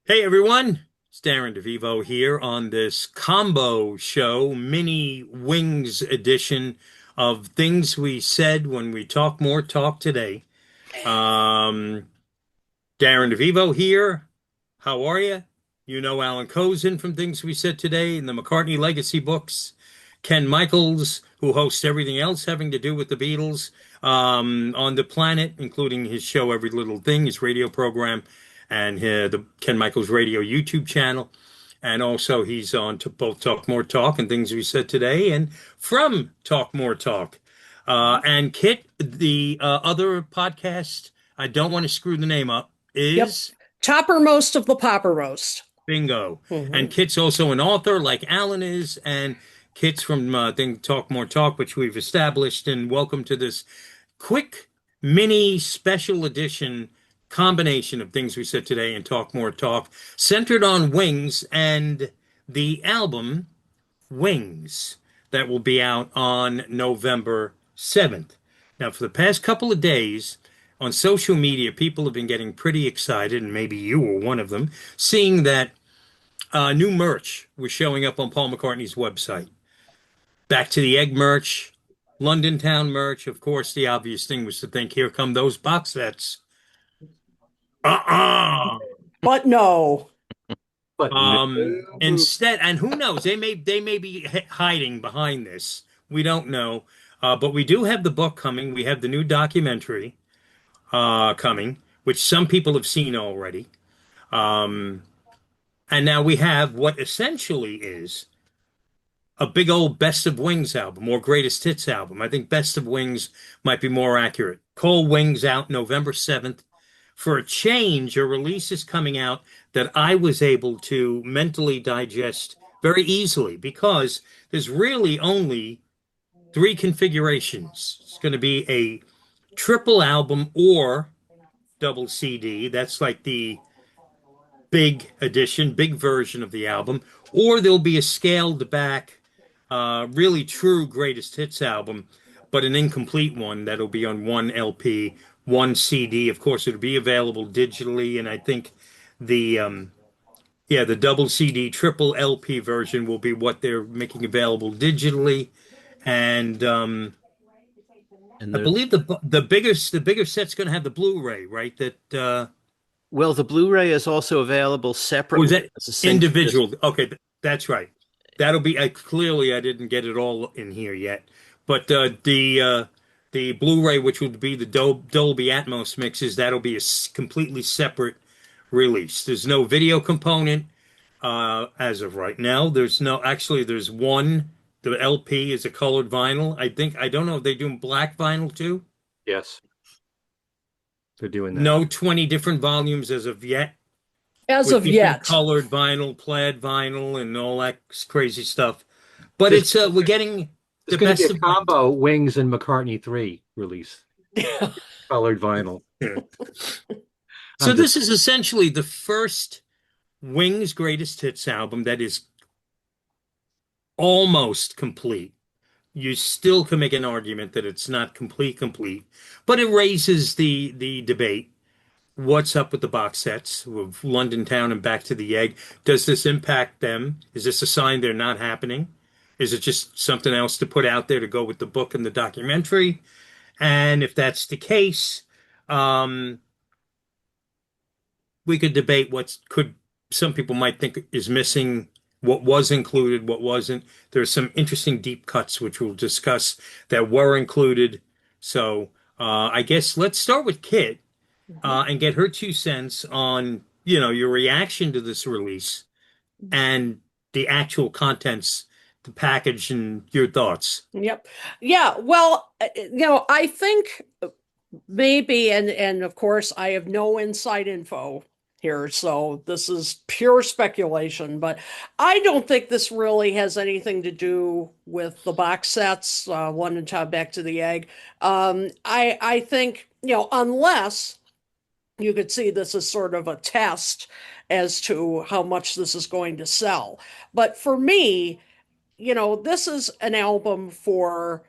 Hey everyone, it's Darren DeVivo here on this combo show, mini wings edition of things we said when we talk more talk today. Um, Darren DeVivo here. How are you? You know Allan Kozinn from Things We Said Today and the McCartney Legacy books. Ken Michaels, who hosts everything else having to do with the Beatles on the planet, including his show Every Little Thing, his radio program, and the Ken Michaels Radio YouTube channel. And also, he's on to both Talk More Talk and Things We Said Today, and from Talk More Talk. And Kit, the other podcast, I don't want to screw the name up, Yep. is Toppermost of the Popper Roast. Bingo. And Hmm. Kit's also an author, like Alan is, and Kit's from Think Talk More Talk, which we've established. And welcome to this quick mini special edition combination of things we said today and Talk More Talk, centered on Wings and the album Wings that will be out on November 7th. Now, for the past couple of days on social media, people have been getting pretty excited, and maybe you were one of them, seeing that new merch was showing up on Paul McCartney's website. Back to the Egg merch, London Town merch. Of course, the obvious thing was to think, here come those box sets. Uh-uh. But no. But no. Instead, and who knows, they may be hiding behind this. We don't know. But we do have the book coming. We have the new documentary coming, which some people have seen already. Um, and now we have what essentially is a big old Best of Wings album or Greatest Hits album. I think Best of Wings might be more accurate. Cold Wings out November 7th. For a change, a release is coming out that I was able to mentally digest very easily because there's really only three configurations. It's going to be a triple album or double CD. That's like the big edition, big version of the album, or there'll be a scaled back, really true greatest hits album, but an incomplete one that'll be on one LP, one CD. Of course, it'll be available digitally, and I think the the double CD, triple LP version will be what they're making available digitally, and And I believe the bigger set's going to have the Blu-ray, right? That the Blu-ray is also available or is separately that as a single disc. individual? Okay, that's right. That'll be clearly I didn't get it all in here yet, but the Blu-ray, which would be the Dolby Atmos mixes, that'll be a completely separate release. There's no video component as of right now. There's one. The LP is a colored vinyl. I don't know if they're doing black vinyl too. Yes, they're doing that. No 20 different volumes as of yet, As with of different yet. colored vinyl, plaid vinyl, and all that crazy stuff. But This it's we're getting is the going to be best a of both. combo Wings and McCartney 3 release, colored vinyl. Yeah. So I'm just this is essentially the first Wings greatest hits album that is almost complete. You still can make an argument that it's not complete, but it raises the debate. What's up with the box sets of London Town and Back to the Egg? Does this impact them? Is this a sign they're not happening? Is it just something else to put out there to go with the book and the documentary? And if that's the case, um, we could debate what could some people might think is missing, what was included, what wasn't. There's some interesting deep cuts which we'll discuss that were included. So I guess let's start with Kit Mhm. and get her 2 cents on, your reaction to this release and the actual contents, the package, and your thoughts. Yep. Yeah. Well, I think maybe, and of course, I have no inside info here, so this is pure speculation, but I don't think this really has anything to do with the box sets, London Town Back to the Egg. I think, unless you could see this as sort of a test as to how much this is going to sell. But for me, this is an album for,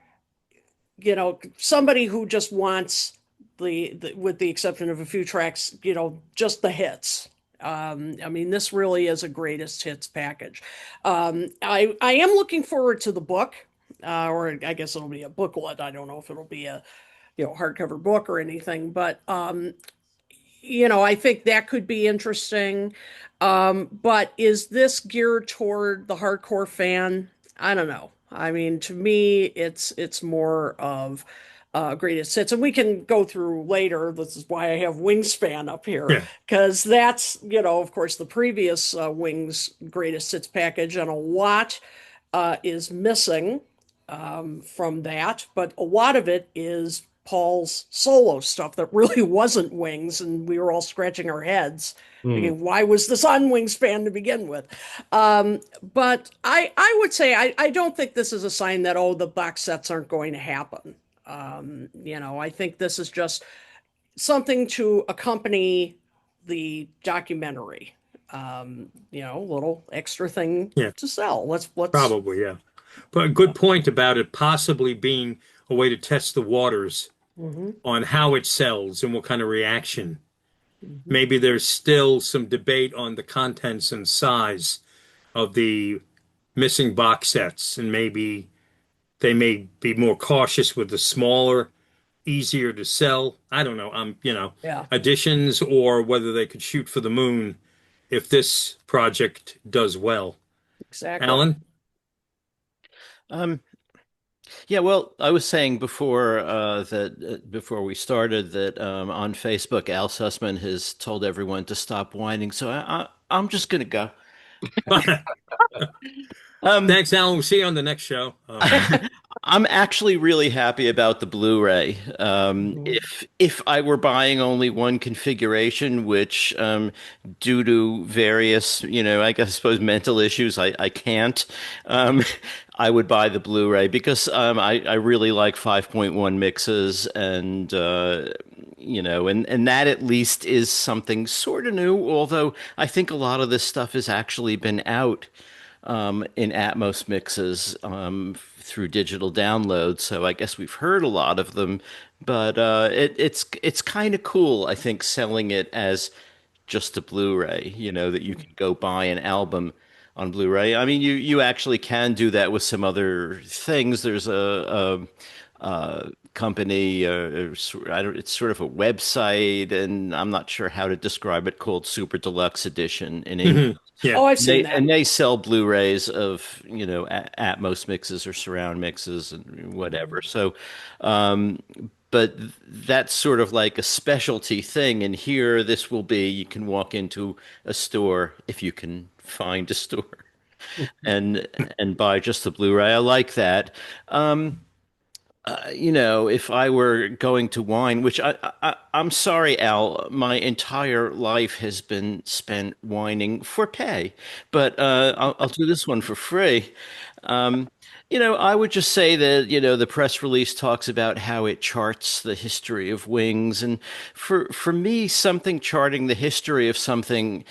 somebody who just wants with the exception of a few tracks, just the hits. I mean, this really is a greatest hits package. I am looking forward to the book, or I guess it'll be a booklet. I don't know if it'll be a hardcover book or anything, but I think that could be interesting. But is this geared toward the hardcore fan? I don't know. I mean, to me, it's more of greatest hits, and we can go through later. This is why I have Wingspan up here, Yeah. because that's of course, the previous Wings greatest hits package, and a lot is missing from that, but a lot of it is Paul's solo stuff that really wasn't Wings, and we were all scratching our heads, Hmm. thinking, why was this on Wingspan to begin with? But I would say I don't think this is a sign that, oh, the box sets aren't going to happen. I think this is just something to accompany the documentary. Little extra thing Yeah. to sell. Let's. Probably, yeah. But a good point about it possibly being a way to test the waters Mhm, on how it sells and what kind of reaction. mhm. Maybe there's still some debate on the contents and size of the missing box sets, and maybe they may be more cautious with the smaller, easier to sell. I don't know. Yeah, Additions, or whether they could shoot for the moon if this project does well. exactly. Alan? Um, yeah, well, I was saying before that before we started that on Facebook, Al Sussman has told everyone to stop whining, so I'm just gonna go. Um, Thanks, Alan. We'll see you on the next show. I'm actually really happy about the Blu-ray. Mhm. If I were buying only one configuration, which due to various, I suppose mental issues, I can't. Um, I would buy the Blu-ray because I really like 5.1 mixes and that at least is something sort of new. Although I think a lot of this stuff has actually been out in Atmos mixes through digital downloads. So I guess we've heard a lot of them, but it's kind of cool. I think selling it as just a Blu-ray, that you can go buy an album on Blu-ray. I mean, you actually can do that with some other things. There's a company, it's sort of a website, and I'm not sure how to describe it, called Super Deluxe Edition in English. Yeah. Oh, I've seen They that. and they sell Blu-rays of, Atmos mixes or surround mixes and whatever. Mhm. So, um, but that's sort of like a specialty thing. And here, this will be, you can walk into a store if you can find a store and buy just the Blu-ray. I like that. Um, if I were going to wine, which I'm sorry, Al, my entire life has been spent whining for pay, but I'll do this one for free. Um, I would just say that, the press release talks about how it charts the history of Wings, and for me, something charting the history of something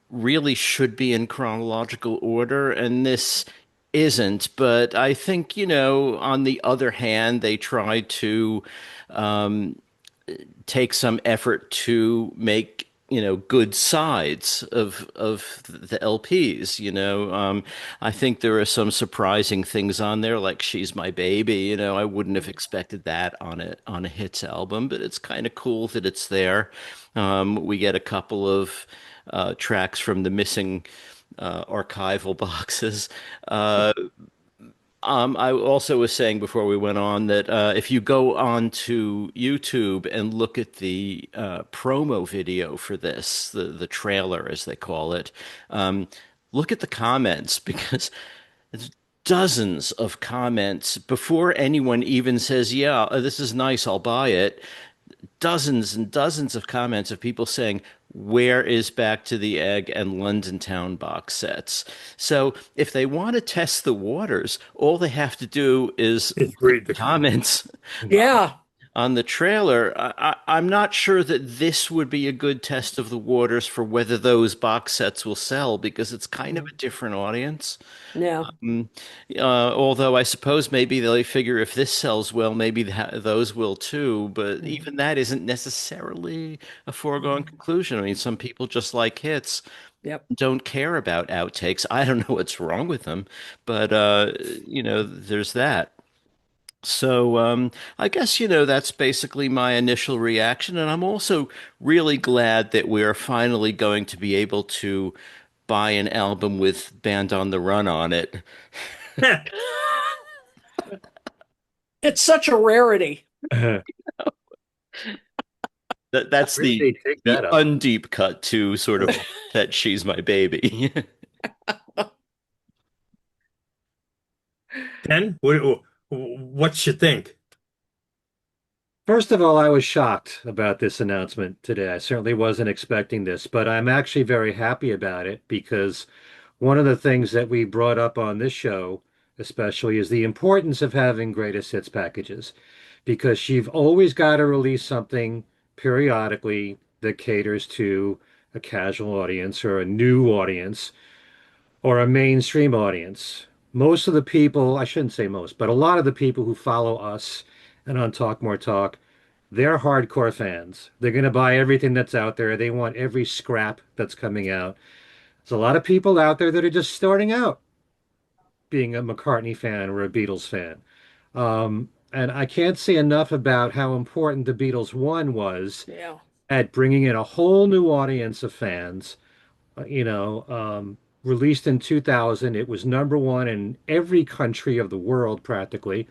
really should be in chronological order, and this isn't. But I think, on the other hand, they tried to um, take some effort to make, good sides of the LPs. I think there are some surprising things on there, like "She's My Baby." I wouldn't have expected that on a hits album, but it's kind of cool that it's there. We get a couple of tracks from the missing archival boxes. Uh, I also was saying before we went on that if you go on to YouTube and look at the promo video for this, the trailer as they call it, look at the comments because it's dozens of comments before anyone even says, "Yeah, this is nice, I'll buy it." Dozens and dozens of comments of people saying, "Where is Back to the Egg and London Town box sets?" So if they want to test the waters, all they have to do is Just look at read the the comment. comments. Yeah. on the trailer, I'm not sure that this would be a good test of the waters for whether those box sets will sell because it's kind of Mhm. a different audience. Yeah. Mm, although I suppose maybe they figure if this sells well, maybe those will too. But Mhm. even that isn't necessarily a foregone Mhm. conclusion. I mean, some people just like hits, Yep. don't care about outtakes. I don't know what's wrong with them, but there's that. So I guess, that's basically my initial reaction. And I'm also really glad that we're finally going to be able to buy an album with Band on the Run on it. It's such a rarity. Where That's did the they take the that up? undeep cut to sort of that she's my baby. Ken, what you think? First of all, I was shocked about this announcement today. I certainly wasn't expecting this, but I'm actually very happy about it because one of the things that we brought up on this show, especially, is the importance of having greatest hits packages because you've always got to release something periodically that caters to a casual audience or a new audience or a mainstream audience. Most of the people, I shouldn't say most, but a lot of the people who follow us and on Talk More Talk, they're hardcore fans. They're going to buy everything that's out there. They want every scrap that's coming out. There's a lot of people out there that are just starting out being a McCartney fan or a Beatles fan. And I can't say enough about how important the Beatles one was Yeah. at bringing in a whole new audience of fans. You know, released in 2000, it was number one in every country of the world practically.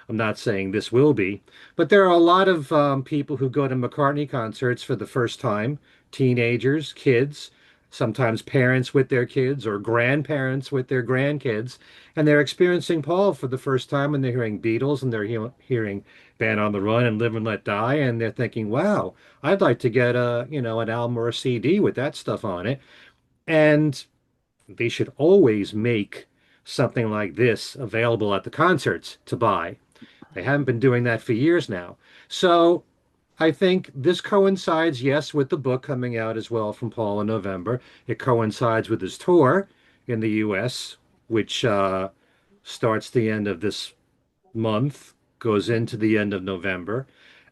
I'm not saying this will be, but there are a lot of people who go to McCartney concerts for the first time, teenagers, kids, sometimes parents with their kids or grandparents with their grandkids, and they're experiencing Paul for the first time and they're hearing Beatles and they're hearing Band on the Run and Live and Let Die, and they're thinking, wow, I'd like to get an album or a CD with that stuff on it. And they should always make something like this available at the concerts to buy. They haven't been doing that for years now. So I think this coincides, yes, with the book coming out as well from Paul in November. It coincides with his tour in the US, which starts the end of this month, goes into the end of November.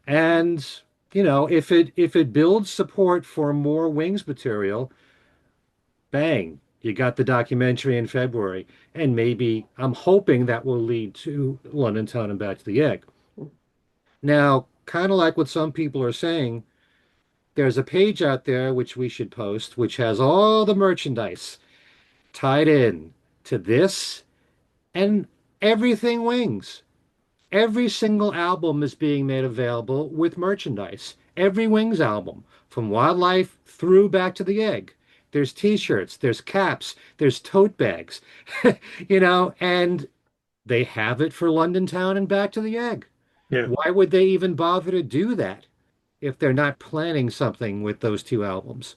And, if it builds support for more Wings material, bang, you got the documentary in February. And maybe I'm hoping that will lead to London Town and Back to the Egg. Now, kind of like what some people are saying, there's a page out there which we should post, which has all the merchandise tied in to this and everything Wings. Every single album is being made available with merchandise. Every Wings album, from Wildlife through Back to the Egg. There's t-shirts, there's caps, there's tote bags, and they have it for London Town and Back to the Egg. Yeah. Why would they even bother to do that if they're not planning something with those two albums?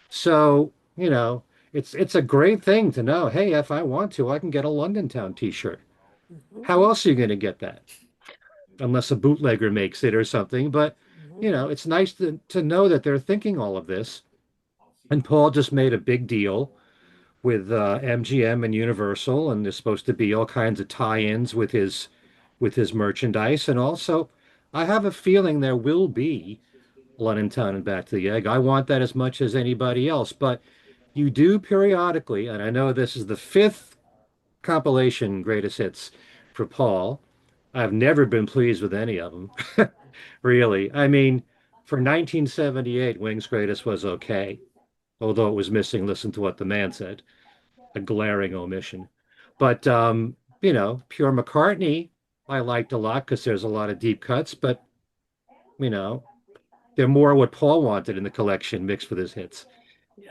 So, it's a great thing to know, hey, if I want to, I can get a London Town t-shirt. Mhm. How else are you going to get that? Unless a bootlegger makes it or something. But, Mhm. it's nice to know that they're thinking all of this. And Paul just made a big deal with MGM and Universal, and there's supposed to be all kinds of tie-ins with his merchandise. And also, I have a feeling there will be London Town and Back to the Egg. I want that as much as anybody else. But you do periodically, and I know this is the fifth compilation greatest hits for Paul. I've never been pleased with any of them, really. I mean, for 1978, Wings Greatest was okay, although it was missing Listen to What the Man Said, a glaring omission. But, Pure McCartney, I liked a lot because there's a lot of deep cuts, but, you know, they're more what Paul wanted in the collection mixed with his hits.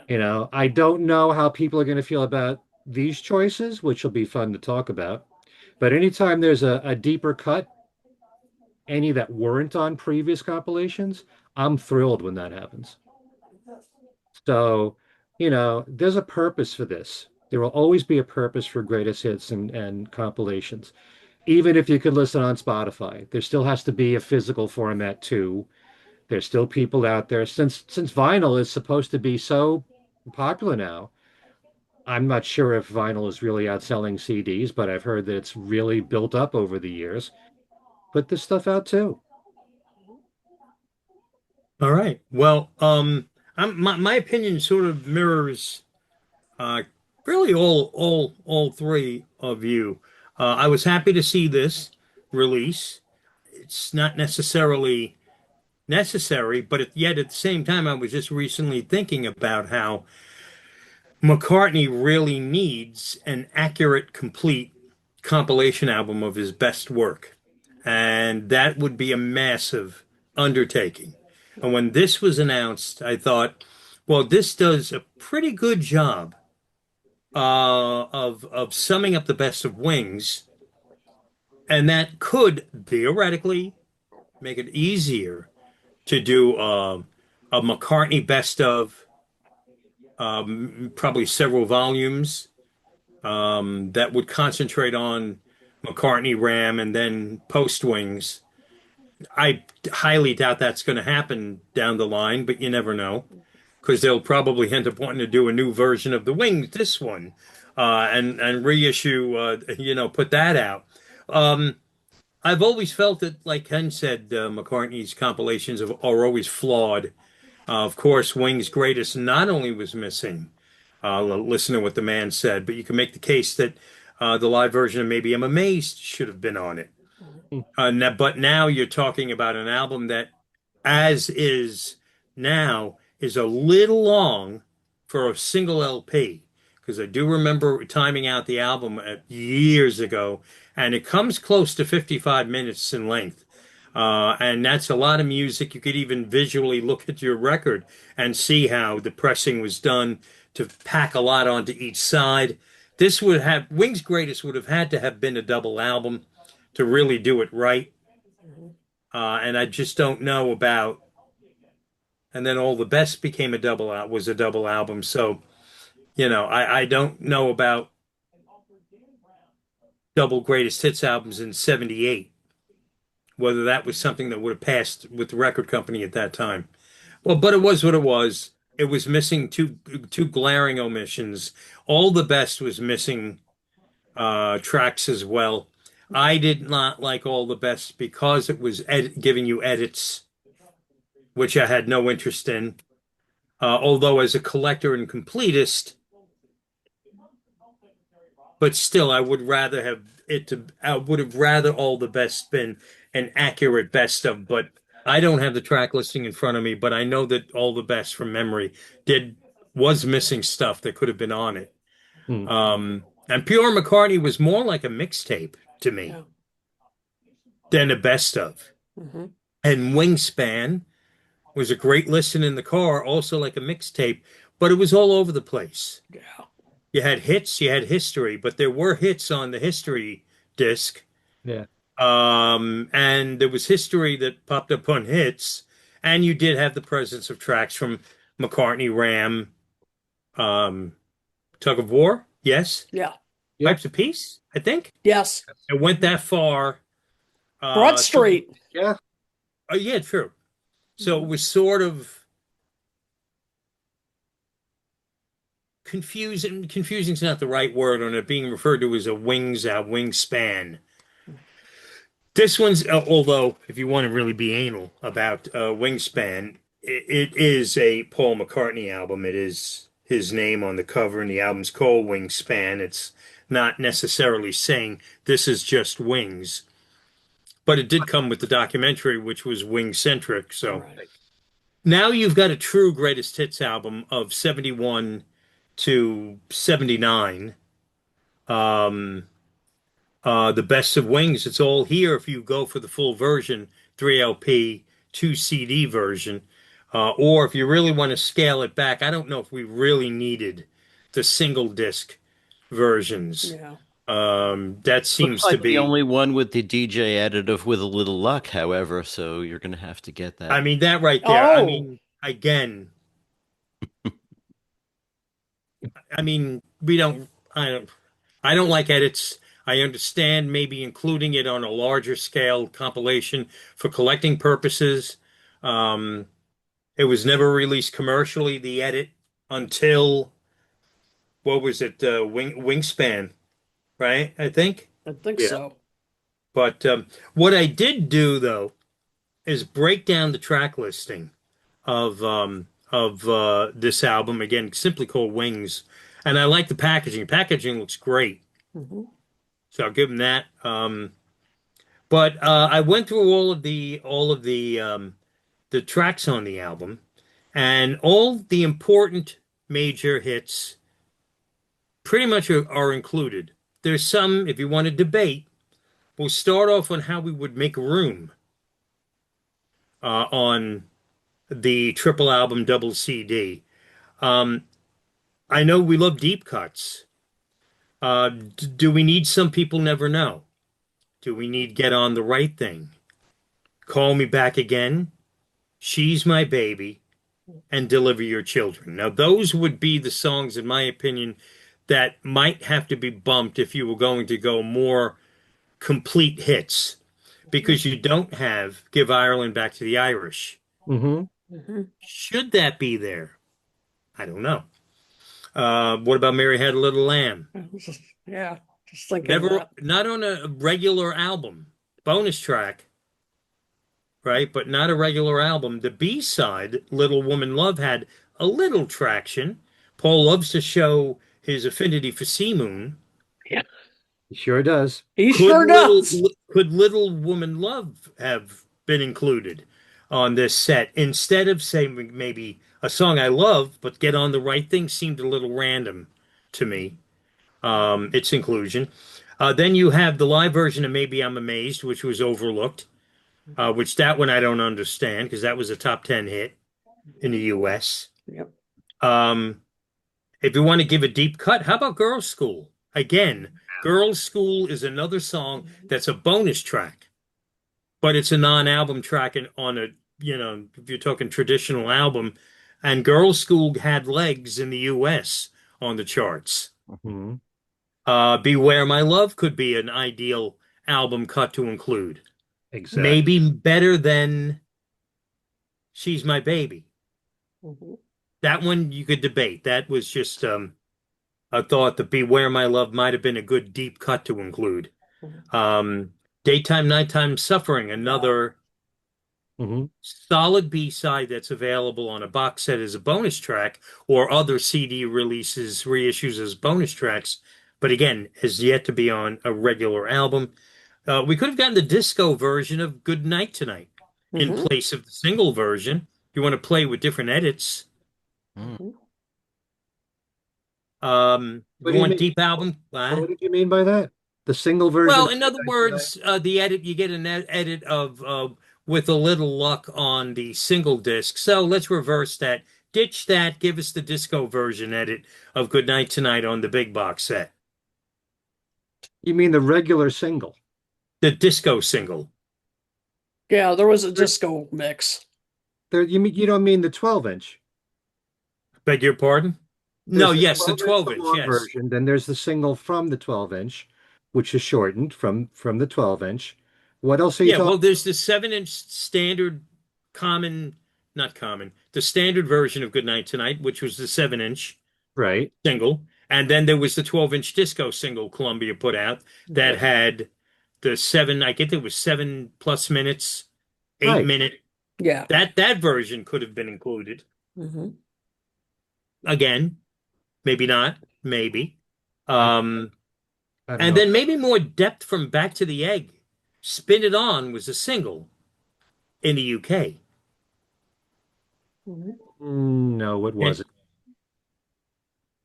Yeah. I don't know how people are going to feel about these choices, which will be fun to talk about. But anytime there's a deeper cut, any that weren't on previous compilations, I'm thrilled when that happens. So, there's a purpose for this. There will always be a purpose for greatest hits and compilations. even if you could listen on Spotify. There still has to be a physical format too. There's still people out there since vinyl is supposed to be so popular now. I'm not sure if vinyl is really outselling CDs, but I've heard that it's really built up over the years. Put this stuff out too. All right. Well, my opinion sort of mirrors uh, really all three of you. I was happy to see this release. It's not necessarily necessary, but yet at the same time, I was just recently thinking about how McCartney really needs an accurate, complete compilation album of his best work. And that would be a massive undertaking. And when this was announced, I thought, well, this does a pretty good job of summing up the best of Wings, and that could theoretically make it easier to do a McCartney best of, probably several volumes that would concentrate on McCartney Ram and then post Wings. I highly doubt that's going to happen down the line, but you never know because they'll probably end up wanting to do a new version of the Wings, this one, and reissue, put that out. Um, I've always felt that, like Ken said, McCartney's compilations are always flawed. Of course, Wings' greatest not only was missing, listen to what the man said, but you can make the case that the live version of Maybe I'm Amazed should have been on it. But now you're talking about an album that, as is now, is a little long for a single LP. Because I do remember timing out the album years ago, and it comes close to 55 minutes in length. And that's a lot of music. You could even visually look at your record and see how the pressing was done to pack a lot onto each side. This would have, Wings Greatest would have had to have been a double album to really do it right. And I just don't know about. And then All the Best became was a double album. So, I don't know about double greatest hits albums in '78, whether that was something that would have passed with the record company at that time. Well, but it was what it was. It was missing two glaring omissions. All the Best was missing tracks as well. I did not like All the Best because it was giving you edits, which I had no interest in. Although as a collector and completist, but still, I would have rather All the Best been an accurate best of. But I don't have the track listing in front of me, but I know that All the Best from memory was missing stuff that could have been on it. Hmm. And Pure McCartney was more like a mixtape to me Yeah. than a best of. Hmm. And Wingspan was a great listen in the car, also like a mixtape, but it was all over the place. Yeah. You had hits, you had history, but there were hits on the history disc. Yeah. And there was history that popped up on hits, and you did have the presence of tracks from McCartney, Ram, um, Tug of War, yes, Yeah. Yep. Pipes of Peace, I think. Yes. It went that far. Broad Street. Yeah. Oh, yeah, true. So it was sort of confusing. Confusing is not the right word on it being referred to as a wingspan. This one's, although if you want to really be anal about Wingspan, it is a Paul McCartney album. It is his name on the cover, and the album's called Wingspan. It's not necessarily saying this is just Wings, but it did come with the documentary, which was Wing centric. So Right. now you've got a true greatest hits album of 71 to 79. The best of Wings, it's all here if you go for the full version, 3 LP, 2 CD version. Or if you really want to scale it back, I don't know if we really needed the single disc versions. Yeah. That seems Looks to like the be, only one with the DJ additive with a little luck, however, so you're going to have to get that. I mean, that right there. I Oh. mean, again, I mean, I don't like edits. I understand maybe including it on a larger scale compilation for collecting purposes. Um, it was never released commercially, the edit, until what was it, Wingspan, right? I think. I think Yeah. so. But what I did do though is break down the track listing of this album again, simply called Wings, and I like the packaging. Packaging looks great, Hmm. so I'll give them that. But I went through all of the tracks on the album, and all the important major hits pretty much are included. There's some, if you want to debate, we'll start off on how we would make room on the triple album double CD. Um, I know we love deep cuts. Do we need Some People Never Know? Do we need Get on the Right Thing? Call Me Back Again? She's My Baby? And Deliver Your Children. Now, those would be the songs, in my opinion, that might have to be bumped if you were going to go more complete hits, because you don't have Give Ireland Back to the Irish. Hmm. Hmm. Should that be there? I don't know. What about Mary Had a Little Lamb? Yeah, just thinking Never, that. not on a regular album, bonus track, right? But not a regular album. The B-side, Little Woman Love, had a little traction. Paul loves to show his affinity for Sea Moon. Yeah, He sure does. he Could sure little does. could Little Woman Love have been included on this set instead of saying maybe a song I love, but Get on the Right Thing seemed a little random to me. Its inclusion. Then you have the live version of Maybe I'm Amazed, which was overlooked, which that one I don't understand because that was a top 10 hit in the US. Yep. Um, if you want to give a deep cut, how about Girls' School? Again, Girls' School is another song that's a bonus track, but it's a non-album track and on a, if you're talking traditional album, and Girls' School had legs in the US on the charts. Hmm. Beware My Love could be an ideal album cut to include. Exactly. Maybe better than She's My Baby. Hmm. That one you could debate. That was just a thought that Beware My Love might have been a good deep cut to include. Um, Daytime, Nighttime Suffering, another Hmm. solid B-side that's available on a box set as a bonus track or other CD releases, reissues as bonus tracks, but again, has yet to be on a regular album. We could have gotten the disco version of Good Night Tonight in Hmm. place of the single version. If you want to play with different edits. Mm. If What you do you want mean? deep album, What did you mean by that? The single version well, of in other Midnight Tonight? words, the edit you get an edit of with a little luck on the single disc. So let's reverse that. Ditch that. Give us the disco version edit of Good Night Tonight on the big box set. You mean the regular single? The disco single. Yeah, there was a disco mix. There, you don't mean the 12-inch. Beg your pardon? No, There's the yes, the 12 inch, the 12 inch, long yes. version. Then there's the single from the 12-inch, which is shortened from the 12-inch. What else are you Yeah, well, talking? there's the 7 inch standard common, not common, the standard version of Good Night Tonight, which was the 7 inch Right, single. And then there was the 12 inch disco single Columbia put out that had the seven, I get it was 7+ minutes, eight right. minute. Yeah. That version could have been included. Hmm. Again, maybe not, maybe. I, Um, I don't and know. then maybe more depth from Back to the Egg. Spin It On was a single in the UK. Hmm. No, it And wasn't.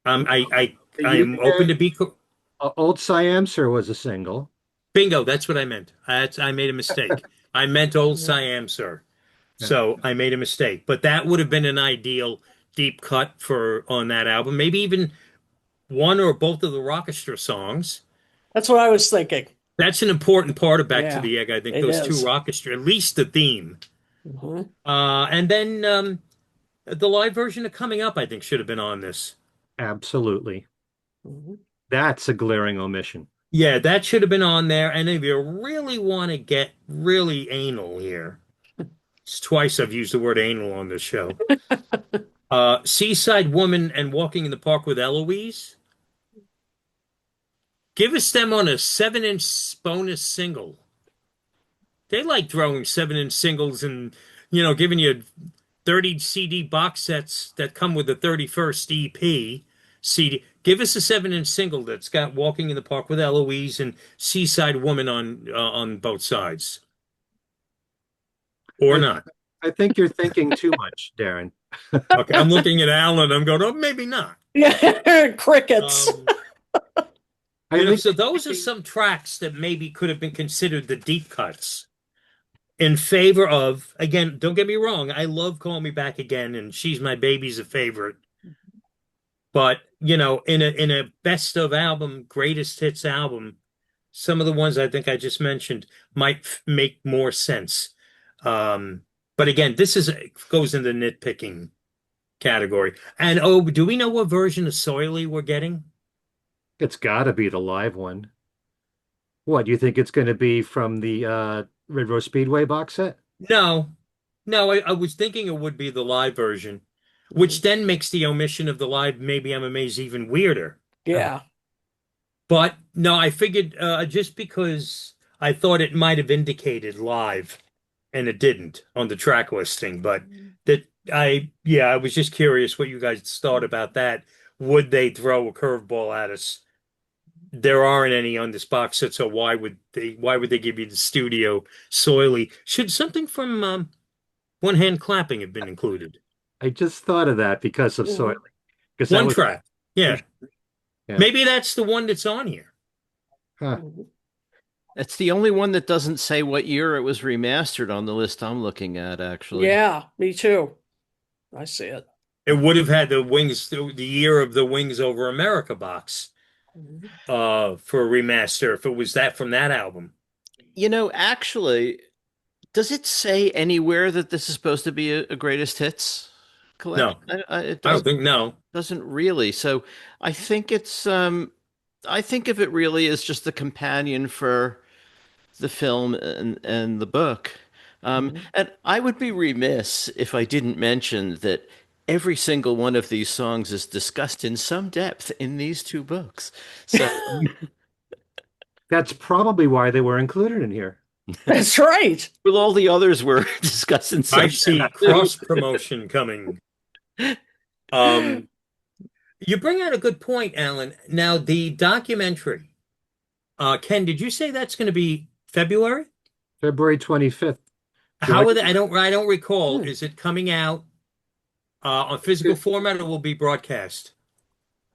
The I am open UK, to be Old Siamser was a single. bingo. That's what I meant. I made a mistake. I meant Old Hmm. Siam, sir. Yeah. So I made a mistake. But that would have been an ideal deep cut for on that album. Maybe even one or both of the Rockestra songs. That's what I was thinking. That's an important part of Back to Yeah, the Egg. I think it those two is. Rockestra, at least the theme. Hmm. And then the live version of Coming Up, I think, should have been on this. Absolutely. Hmm. That's a glaring omission. Yeah, that should have been on there. And if you really want to get really anal here, it's twice I've used the word anal on this show. Seaside Woman and Walking in the Park with Eloise. Give us them on a 7-inch bonus single. They like throwing 7-inch singles and, giving you 30 CD box sets that come with the 31st EP CD. Give us a 7-inch single that's got Walking in the Park with Eloise and Seaside Woman on both sides. Or I, not. I think you're thinking too much, Darren. Okay, I'm looking at Alan. I'm going, oh, maybe not. Crickets. Um, I think so those are some tracks that maybe could have been considered the deep cuts in favor of, again, don't get me wrong, I love Call Me Back Again, and She's My Baby's a favorite. But, in a best of album, greatest hits album, some of the ones I think I just mentioned might make more sense. Um, but again, this goes in the nitpicking category. And oh, do we know what version of Soily we're getting? it's got to be the live one. What, do you think it's going to be from the Red Rose Speedway box set? No, no, I was thinking it would be the live version, which then makes the omission of the live Maybe I'm Amazed even weirder. Yeah. But no, I figured just because I thought it might have indicated live and it didn't on the track listing, but yeah, I was just curious what you guys thought about that. Would they throw a curveball at us? There aren't any on this box set, so why would they give you the studio soily? Should something from One Hand Clapping have been included? I just thought of that because of Mhm. Soil. Because that One was, track. Yeah. yeah. Maybe that's the one that's on here. Huh. It's the only one that doesn't say what year it was remastered on the list I'm looking at, actually. Yeah, me too. I see it. It would have had the year of the Wings Over America box Mhm. for a remaster if it was that from that album. Actually, does it say anywhere that this is supposed to be a greatest hits No, collection? It I don't doesn't think no. doesn't really. So I think I think if it really is just the companion for the film and the book. Mhm. And I would be remiss if I didn't mention that every single one of these songs is discussed in some depth in these two books. So, That's probably why they were included in here. That's right. well, all the others were discussed in I some see depth too. cross promotion coming. Um, you bring out a good point, Alan. Now the documentary. Ken, did you say that's going to be February? February 25th. Join. How are they? I don't recall. Hmm. Is it coming out on physical format or will be broadcast?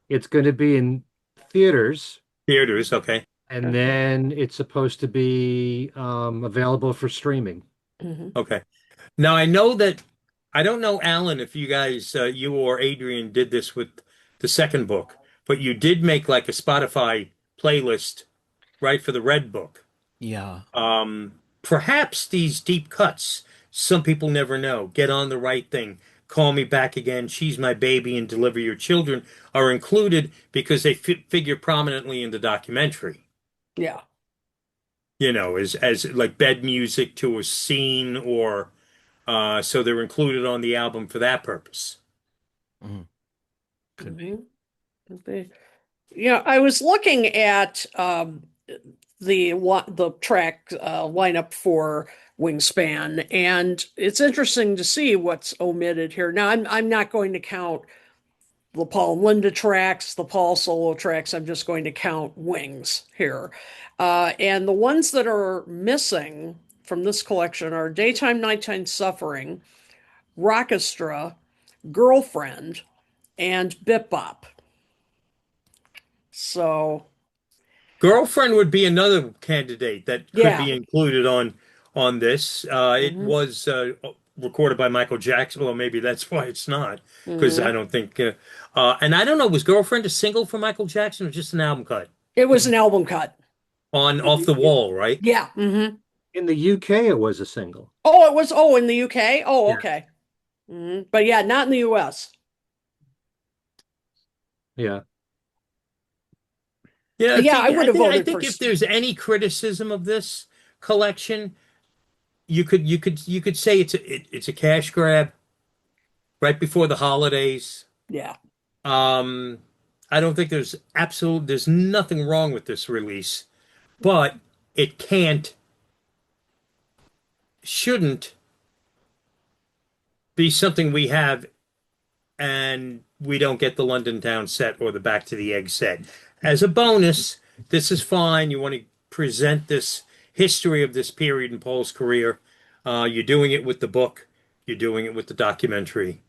It's going to be in theaters, Theaters, okay. and then it's supposed to be available for streaming. Mhm. Okay. Now I know that I don't know, Alan, if you guys, you or Adrian did this with the second book, but you did make like a Spotify playlist, right, for the Red Book. Yeah. Perhaps these deep cuts, some people never know. Get on the right thing. Call Me Back Again, She's My Baby, and Deliver Your Children are included because they figure prominently in the documentary. Yeah. As like bed music to a scene or so they're included on the album for that purpose. Mhm. Could be. Mhm. Okay. Yeah, I was looking at the track lineup for Wingspan, and it's interesting to see what's omitted here. Now, I'm not going to count the Paul and Linda tracks, the Paul solo tracks. I'm just going to count Wings here, and the ones that are missing from this collection are Daytime, Nighttime Suffering, Rockestra, Girlfriend, and Bip Bop. So, Girlfriend would be another candidate that could yeah. be included on this. It Hmm. was recorded by Michael Jackson. Well, maybe that's why it's not, because I Hmm. don't think. And I don't know, was Girlfriend a single for Michael Jackson or just an album cut It was an album cut. on Off the Wall, right? Yeah. Hmm. In the UK, it was a single. Oh, it was. Oh, in the UK. Oh, Yeah. okay. But yeah, not in the US. Yeah. Yeah, Yeah, I would have I voted for. think if there's any criticism of this collection, you could say it's a cash grab right before the holidays. Yeah. Um, I don't think there's nothing wrong with this release, but it shouldn't be something we have and we don't get the London Town set or the Back to the Egg set. As a bonus, this is fine. You want to present this history of this period in Paul's career. You're doing it with the book, you're doing it with the documentary,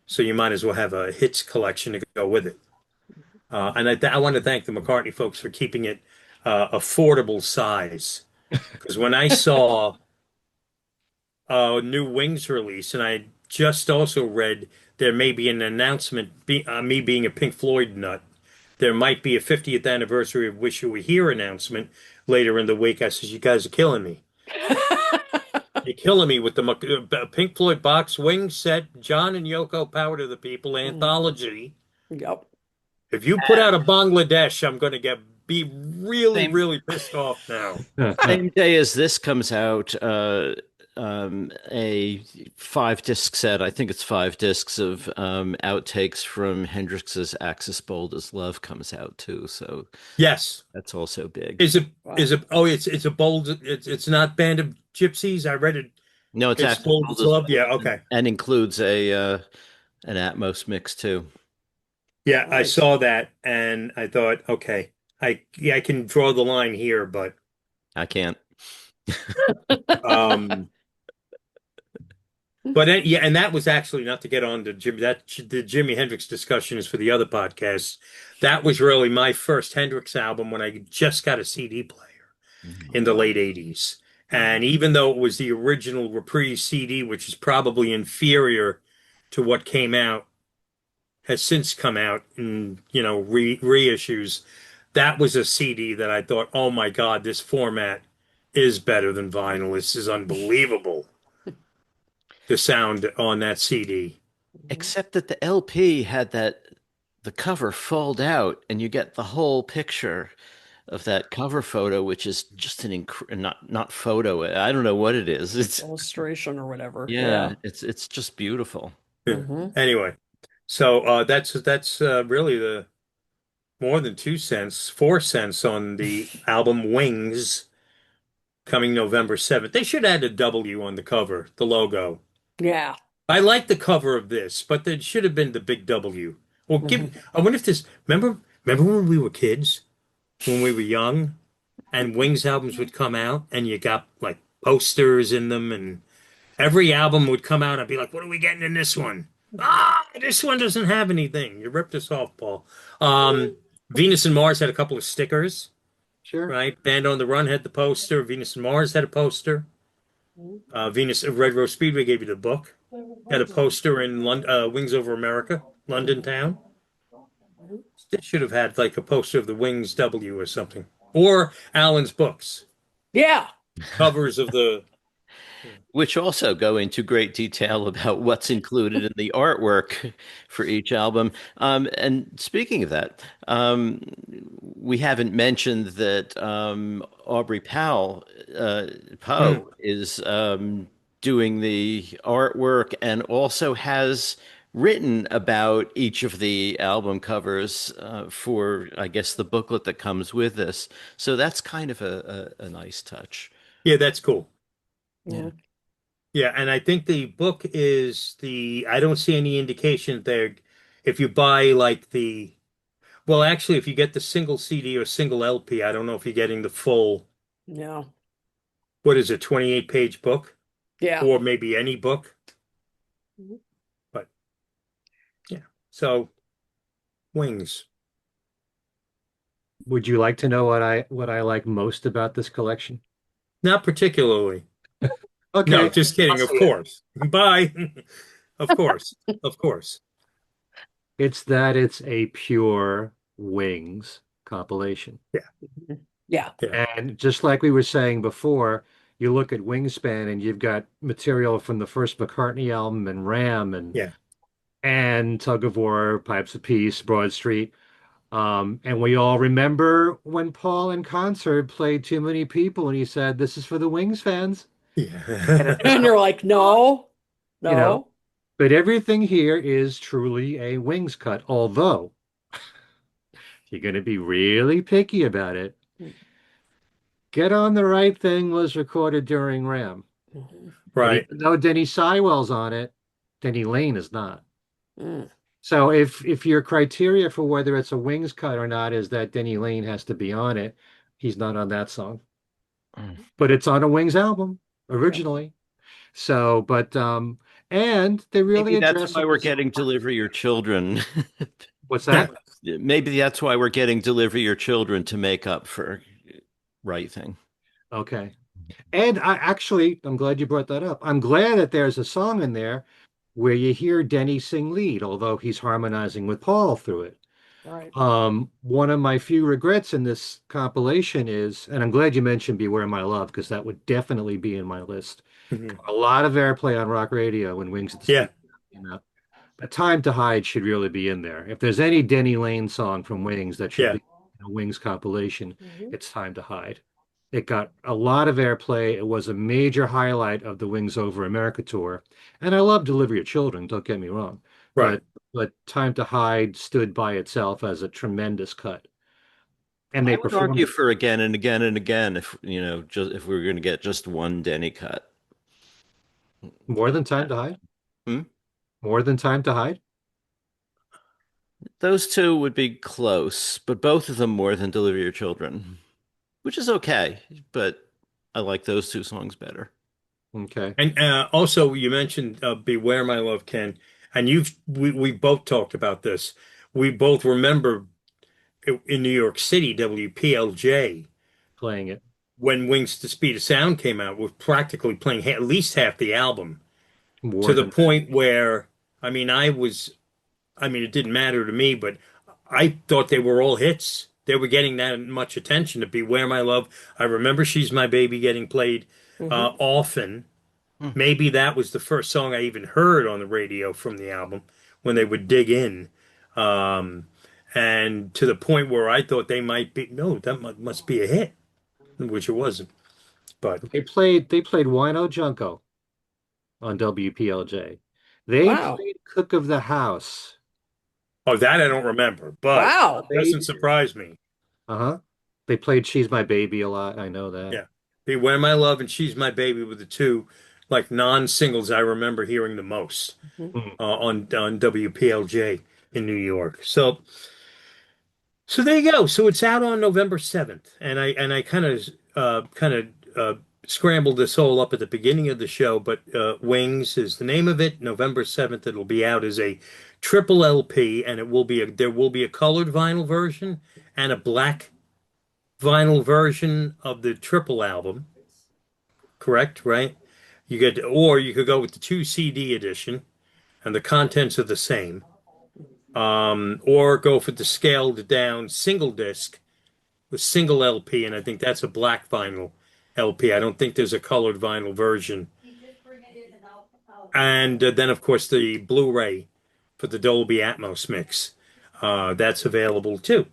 so you might as well have a hits collection to go with it. And I want to thank the McCartney folks for keeping it affordable size. Because when I saw a new Wings release, and I just also read there may be an announcement, me being a Pink Floyd nut, there might be a 50th anniversary of Wish You Were Here announcement later in the week. I says, you guys are killing me. You're killing me with the Pink Floyd box Wings set, John and Yoko Power to the People anthology. Yep. If you put out a Bangladesh, I'm going to be really, Same really pissed off now. same day as this comes out, a 5 disc set. I think it's 5 discs of outtakes from Hendrix's "Axis Bold as Love" comes out too. So Yes. that's also big. Is it? Wow. Is it? Oh, it's a bold. It's not Band of Gypsies. I read it. No, it's It's "Axis bold Bold as as love. Love" Yeah. Okay. and includes an Atmos mix too. Yeah, I Nice. saw that and I thought, okay, I can draw the line here, but I can't. um, yeah, and that was actually not to get on to Jim. That the Jimi Hendrix discussion is for the other podcasts. That was really my first Hendrix album when I just got a CD player in the late 80s. And even though it was the original Reprise CD, which is probably inferior to what came out, has since come out in, reissues, that was a CD that I thought, oh my God, this format is better than vinyl. This is unbelievable. The sound on that CD. Except that the LP had the cover fold out, and you get the whole picture of that cover photo, which is just not photo. I don't know what it is. It's Illustration or whatever. yeah, it's just beautiful. Yeah. Hmm. Anyway, so that's really the more than 2 cents, 4 cents on the album Wings coming November 7th. They should add a W on the cover, the logo. Yeah. I like the cover of this, but there should have been the big W. Well, Mhm. I wonder if this, remember when we were kids, when we were young, and Wings albums would come out, and you got like posters in them, and every album would come out, I'd be like, what are we getting in this one? Ah, this one doesn't have anything. You ripped us off, Paul. Venus and Mars had a couple of stickers, Sure. right? Band on the Run had the poster. Venus and Mars had a poster. Red Rose Speedway gave you the book. Had a poster in Wings Over America, London Town. They should have had like a poster of the Wings W or something. Or Allan's books, Yeah. covers of the. Which also go into great detail about what's included in the artwork for each album. And speaking of that, we haven't mentioned that Aubrey Poe is doing the artwork and also has written about each of the album covers for, I guess, the booklet that comes with this. So that's kind of a nice touch. Yeah, that's cool. Yeah. Yeah, and I think the book I don't see any indication there. If you buy like well, actually, if you get the single CD or single LP, I don't know if you're getting the full, Yeah. what is it, 28-page book Yeah. or maybe any book. Mhm. But yeah, so Wings. Would you like to know what I like most about this collection? Not particularly. No, Okay. just kidding, of course. Bye. Of course. Of course. It's that it's a pure Wings compilation. Yeah. Yeah. Yeah. And just like we were saying before, you look at Wingspan and you've got material from the first McCartney album and Ram Yeah. and Tug of War, Pipes of Peace, Broad Street. And we all remember when Paul in concert played Too Many People and he said, "This is for the Wings fans." And at Yeah. the And time, you're like, no, you know, no. but everything here is truly a Wings cut. Although, if you're going to be really picky about it, Get on the Right Thing was recorded during Ram. Mhm. And Right. even though Denny Seiwell's on it, Denny Laine is not. Mm. So if your criteria for whether it's a Wings cut or not is that Denny Laine has to be on it, he's not on that song. Mm. But it's on a Wings album Yeah. originally. So, and they really Maybe that's address why some we're of the getting Deliver Your Children. what's that? Maybe that's why we're getting Deliver Your Children to make up for Right Thing. Okay. And I'm glad you brought that up. I'm glad that there's a song in there where you hear Denny sing lead, although he's harmonizing with Paul through it. Right. One of my few regrets in this compilation is, and I'm glad you mentioned Beware My Love, because that would definitely be in my list. Mhm. A lot of airplay on rock radio when Wings at the Yeah. Speed, you know. But Time to Hide should really be in there. If there's any Denny Laine song from Wings that should Yeah. be in a Wings compilation, Mhm. it's Time to Hide. It got a lot of airplay. It was a major highlight of the Wings Over America tour. And I love Deliver Your Children, don't get me wrong. Right. But Time to Hide stood by itself as a tremendous cut. And I they would performed argue it for again and again and again if just if we were going to get just one Denny cut. more than Time to Hide. Hmm? More than Time to Hide. Those two would be close, but both of them more than Deliver Your Children, which is okay, but I like those two songs better. Okay. And also, you mentioned "Beware My Love," Ken, and we both talked about this. We both remember in New York City, WPLJ, Playing it when Wings to Speed of Sound came out, was practically playing at least half the album to more the than point where, I mean, I mean, it didn't matter to me, but I thought they were all hits. They were getting that much attention to "Beware My Love." I remember "She's My Baby" getting played Mhm. often. Hmm. Maybe that was the first song I even heard on the radio from the album when they would dig in. Um, and to the point where I thought they might be, no, that must be a hit, which it wasn't. But, they played Wino Junko on WPLJ. They Wow. played Cook of the House. oh, that I don't remember, but Wow. They doesn't surprise me. uh-huh. They played She's My Baby a lot. I know that. Yeah. "Beware My Love" and "She's My Baby" were the two like non-singles I remember hearing the most Mhm. Mm. on WPLJ in New York. So there you go. So it's out on November 7th. And I kind of scrambled this all up at the beginning of the show, but Wings is the name of it. November 7th it'll be out as a triple LP, and there will be a colored vinyl version and a black vinyl version of the triple album. Correct, right? Or you could go with the two CD edition and the contents are the same. Or go for the scaled down single disc with single LP, and I think that's a black vinyl LP. I don't think there's a colored vinyl version. And then, of course, the Blu-ray for the Dolby Atmos mix. That's available too,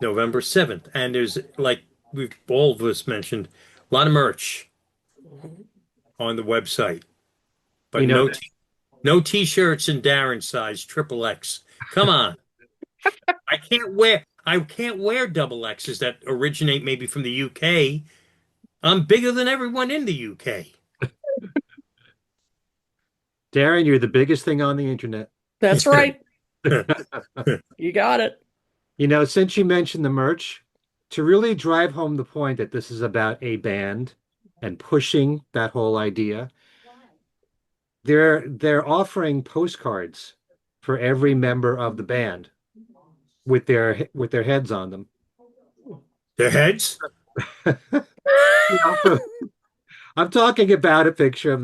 November 7th. And there's, like we've all of us mentioned, a lot of merch Mhm. on the website, You but know, no t-shirts in Darren size triple X. Come on. I can't wear double X's that originate maybe from the UK. I'm bigger than everyone in the UK. Darren, you're the biggest thing on the internet. That's right. You got it. Since you mentioned the merch, to really drive home the point that this is about a band and pushing that whole idea, they're offering postcards for every member of the band with their heads on them. Their heads? You know, I'm talking about a picture of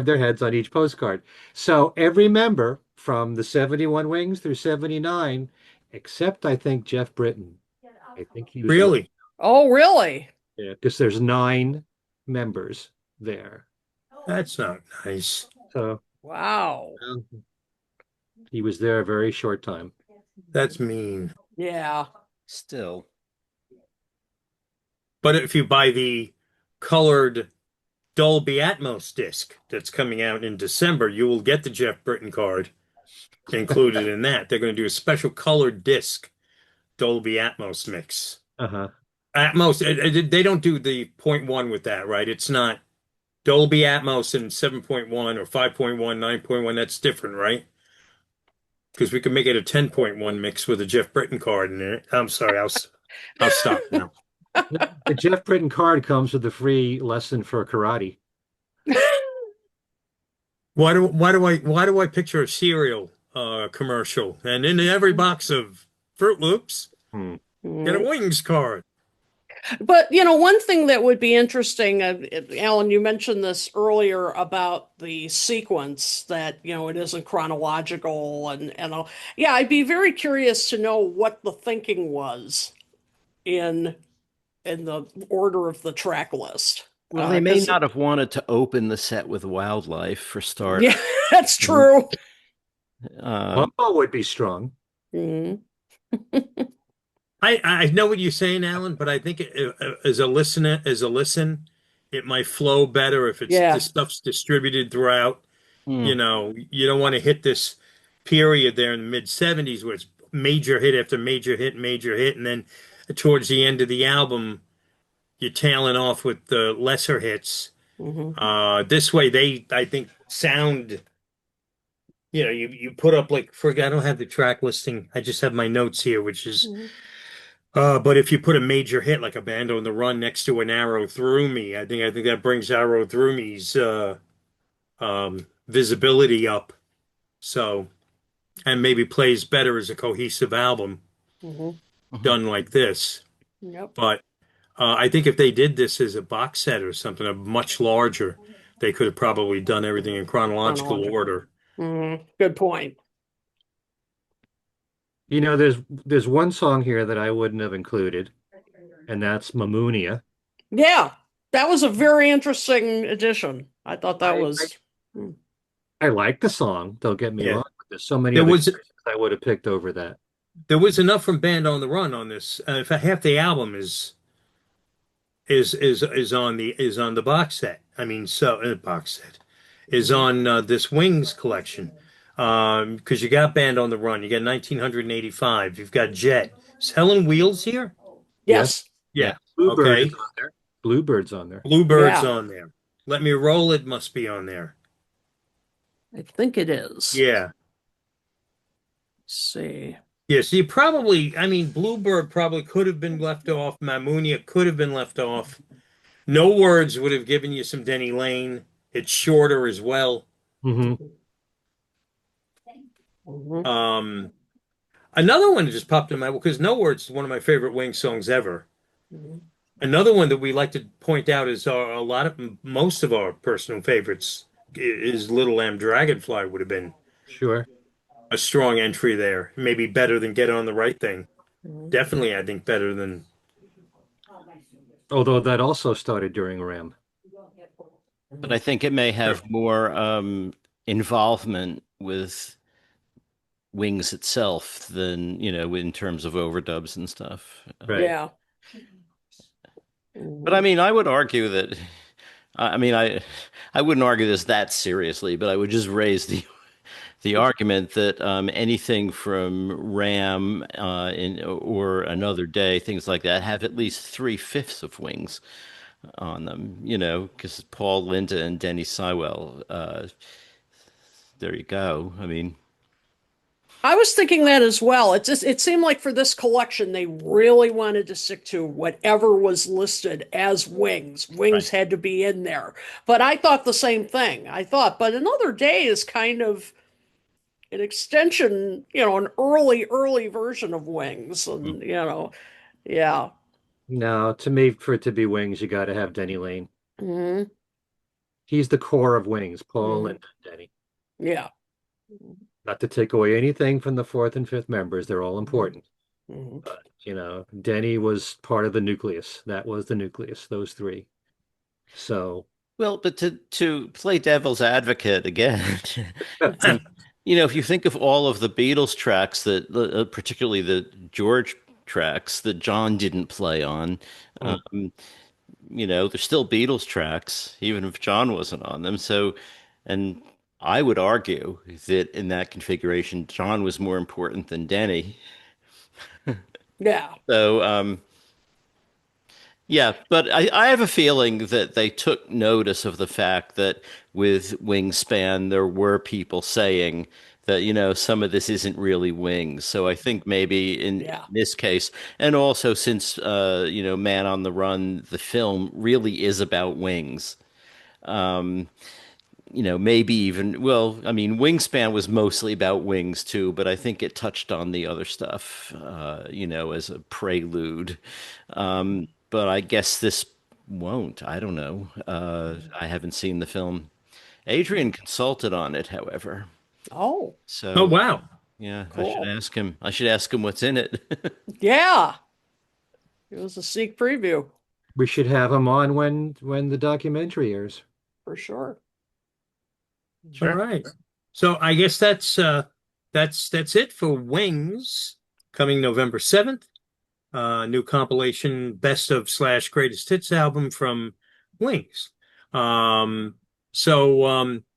their heads on each postcard. So every member from the 71 Wings through 79, except I think Jeff Britton. I think he was left Really? Oh, really? there because there's 9 members there. That's not nice. So Wow. he was there a very short time. That's mean. Yeah. Still. But if you buy the colored Dolby Atmos disc that's coming out in December, you will get the Jeff Britton card included in that. They're going to do a special colored disc Dolby Atmos mix. Uh-huh. Atmos, they don't do the point 0.1 with that, right? It's not Dolby Atmos and 7.1 or 5.1, 9.1. That's different, right? Because we could make it a 10.1 mix with a Jeff Britton card in it. I'm sorry, I'll stop now. The Jeff Britton card comes with a free lesson for karate. Why do I picture a cereal commercial and in every box of Fruit Loops Hmm. get a Wings card? But, one thing that would be interesting, Alan, you mentioned this earlier about the sequence that, it isn't chronological and all. Yeah, I'd be very curious to know what the thinking was in the order of the track list. Well, they may not have wanted to open the set with wildlife for Yeah, starters. that's true. Bumbo would be strong. Mhm. I know what you're saying, Alan, but I think as a listen, it might flow better if the Yeah. stuff's distributed throughout. Hmm. You don't want to hit this period there in the mid 70s where it's major hit after major hit, and then towards the end of the album, you're tailing off with the lesser hits. Hmm. This way, I think, sound. You put up like I don't have the track listing. I just have my notes here, which is. But if you put a major hit like a Band on the Run next to an Arrow Through Me, I think that brings Arrow Through Me's visibility up. So, and maybe plays better as a cohesive album Hmm. done like this. Yep. But I think if they did this as a box set or something, a much larger, they could have probably done everything in chronological Chronological. order. Good point. There's one song here that I wouldn't have included, and that's Mamounia. Yeah, that was a very interesting addition. I thought that I, was. Hmm. I like the song, don't get me Yeah, wrong, but there's so many there other was choices I would have picked over that. there was enough from Band on the Run on this. In fact, half the album is on the box set. I mean, so box set is on this Wings collection. Because you got Band on the Run, you got 1985, you've got Jet. Is Helen Wheels here? Yes, Yes. yeah. Yeah. Bluebird Okay. is on there. Bluebird's on there. Bluebird's Yeah, on there. Let Me Roll It must be on there. I think it is. Yeah. Let's see. Yeah, so I mean, Bluebird probably could have been left off. Mamounia could have been left off. No Words would have given you some Denny Laine. It's shorter as well. Hmm. Mhm. Um, Another one that just popped in my because No Words is one of my favorite Wings songs ever. Mhm. Another one that we like to point out is most of our personal favorites is Little Lamb Dragonfly would have been Sure. a strong entry there. Maybe better than Get On the Right Thing. Mhm. Definitely, I think better than. Although that also started during RAM. But I think it may Sure. have more involvement with Wings itself than, in terms of overdubs and stuff. Right. Yeah. But I Mhm. mean, I would argue that, I mean, I wouldn't argue this that seriously, but I would just raise the argument that anything from Ram or Another Day, things like that, have at least 3/5 of Wings on them, because Paul, Linda, and Denny Sywell. There you go. I mean, I was thinking that as well. It seemed like for this collection they really wanted to stick to whatever was listed as Wings. right. Wings had to be in there. But I thought the same thing. But Another Day is kind of an extension, an early version of Wings. And, yeah. No, to me, for it to be Wings, you got to have Denny Laine. Hmm. He's the core of Wings, Paul Hmm. and Denny. Yeah. Not to take away anything from the fourth and fifth members, they're all important. Hmm. But, Denny was part of the nucleus. That was the nucleus, those three. So, Well, but to play devil's advocate again, if you think of all of the Beatles tracks that, particularly the George tracks that John didn't play on, Mm. um, they're still Beatles tracks, even if John wasn't on them. So, and I would argue that in that configuration, John was more important than Denny. Yeah. So, yeah, but I have a feeling that they took notice of the fact that with Wingspan, there were people saying that, some of this isn't really Wings. So I think maybe in Yeah. this case, and also since, Man on the Run, the film really is about Wings. Um, maybe even, well, I mean, Wingspan was mostly about Wings too, but I think it touched on the other stuff, as a prelude. But I guess this won't. I don't know. I haven't seen the film. Adrian consulted on it, however. Oh, Oh, So, wow. yeah, I should cool. ask him. I should ask him what's in it. Yeah. It was a sneak preview We should have him on when the documentary airs. for sure. All Sure. right. So I guess that's it for Wings coming November 7th. New compilation best of slash greatest hits album from Wings. Um,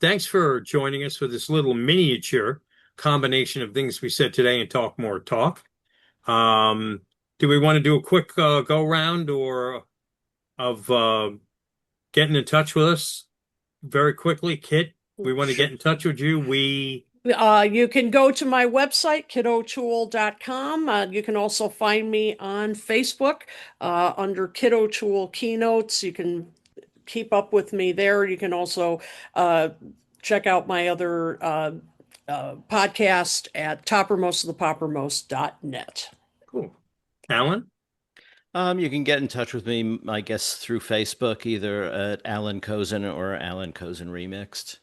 thanks for joining us for this little miniature combination of things we said today and talk more talk. Um, do we want to do a quick go round or of getting in touch with us very quickly, Kit? We want to Sure. get in touch with you. You can go to my website, kiddotool.com. You can also find me on Facebook under Kid O'Toole Keynotes. You can keep up with me there. You can also uh, check out my other podcast at toppermostofthepoppermost.net. Cool. Alan? You can get in touch with me, I guess, through Facebook, either at Allan Kozinn or Allan Kozinn Remixed.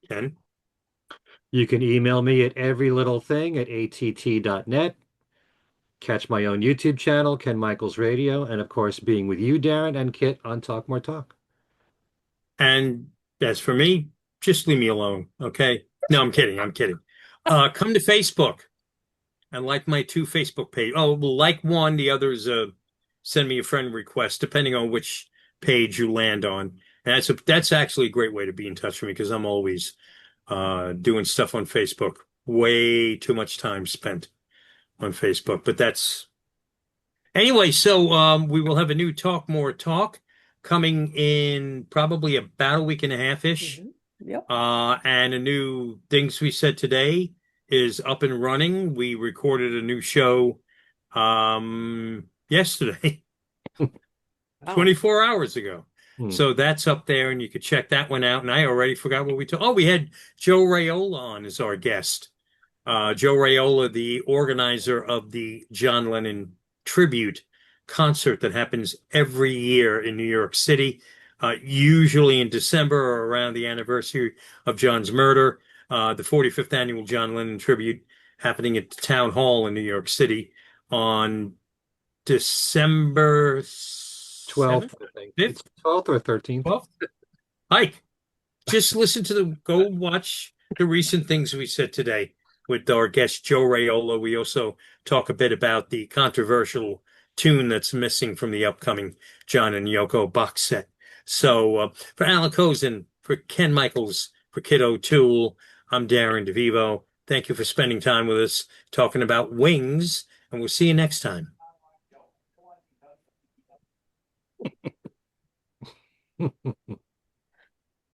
Ken? You can email me at everylittlething@att.net. Catch my own YouTube channel, Ken Michaels Radio, and of course, being with you, Darren and Kit on Talk More Talk. And as for me, just leave me alone, okay? No, I'm kidding. I'm kidding. Come to Facebook and like my two Facebook page. Oh, well, like one, the others send me a friend request, depending on which page you land on. And that's actually a great way to be in touch with me because I'm always doing stuff on Facebook. Way too much time spent on Facebook, but that's anyway. So we will have a new Talk More Talk coming in probably about a week and a half ish. Yep. And a new Things We Said Today is up and running. We recorded a new show yesterday, Wow. 24 hours ago. Hmm. So that's up there, and you could check that one out. And I already forgot what we talked. Oh, we had Joe Raiola on as our guest. Joe Raiola, the organizer of the John Lennon tribute concert that happens every year in New York City, usually in December or around the anniversary of John's murder. The 45th annual John Lennon tribute happening at the Town Hall in New York City on December 12th, 7th, I think. 5th, It's 12th or 13th. 12th. Ike, just listen to go watch the recent Things We Said Today with our guest Joe Raiola. We also talk a bit about the controversial tune that's missing from the upcoming John and Yoko box set. So for Allan Kozinn, for Ken Michaels, for Kid O'Toole, I'm Darren DeVivo. Thank you for spending time with us talking about Wings, and we'll see you next time.